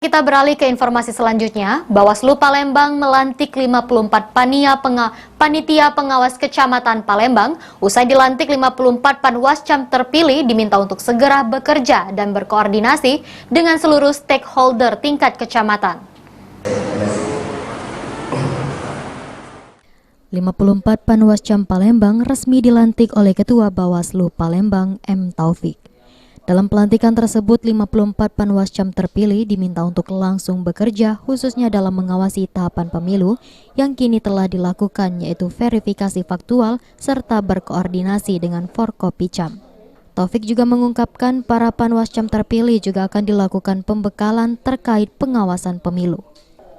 Kita beralih ke informasi selanjutnya. Bawaslu Palembang melantik 54 panitia pengawas Kecamatan Palembang. Usai dilantik, 54 panwascam terpilih diminta untuk segera bekerja dan berkoordinasi dengan seluruh stakeholder tingkat kecamatan. 54 panwascam Palembang resmi dilantik oleh Ketua Bawaslu Palembang M. Taufik. Dalam pelantikan tersebut, 54 panwascam terpilih diminta untuk langsung bekerja khususnya dalam mengawasi tahapan pemilu yang kini telah dilakukan, yaitu verifikasi faktual serta berkoordinasi dengan Forkopicam. Taufik juga mengungkapkan para panwascam terpilih juga akan dilakukan pembekalan terkait pengawasan pemilu.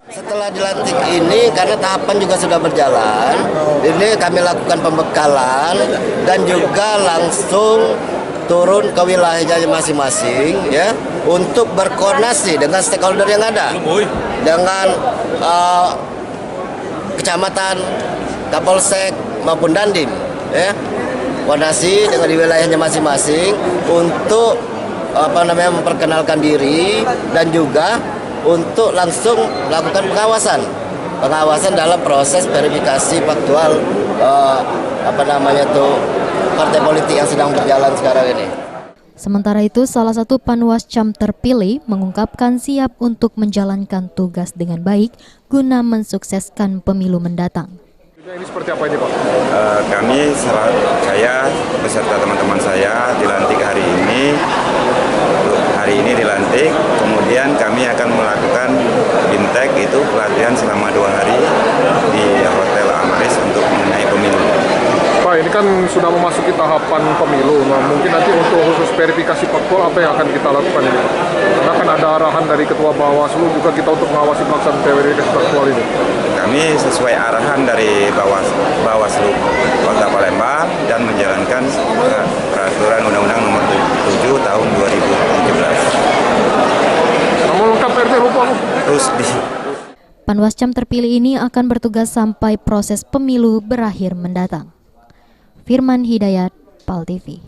Setelah dilantik ini, karena tahapan juga sudah berjalan, ini kami lakukan pembekalan dan juga langsung turun ke wilayahnya masing-masing ya untuk berkoordinasi dengan stakeholder yang ada, dengan kecamatan, Kapolsek maupun Dandim ya, koordinasi dengan di wilayahnya masing-masing untuk memperkenalkan diri dan juga untuk langsung melakukan pengawasan dalam proses verifikasi faktual partai politik yang sedang berjalan sekarang ini. Sementara itu, salah satu panwascam terpilih mengungkapkan siap untuk menjalankan tugas dengan baik guna mensukseskan pemilu mendatang. Ini seperti apa ini, Pak? Saya beserta teman-teman saya dilantik hari ini. Hari ini dilantik, kemudian kami akan melakukan bintek, itu pelatihan selama 2 hari di Hotel Amaris untuk mengenai pemilu. Pak, ini kan sudah memasuki tahapan pemilu. Nah, mungkin nanti untuk khusus verifikasi faktual apa yang akan kita lakukan ini, Pak? Karena kan ada arahan dari Ketua Bawaslu juga kita untuk mengawasi pelaksanaan verifikasi faktual ini. Kami sesuai arahan dari Bawaslu Kota Palembang dan menjalankan peraturan Undang-Undang Nomor 7 Tahun 2017. Namun lengkap RT lupa. Panwascam terpilih ini akan bertugas sampai proses pemilu berakhir mendatang. Firman Hidayat, PAL TV.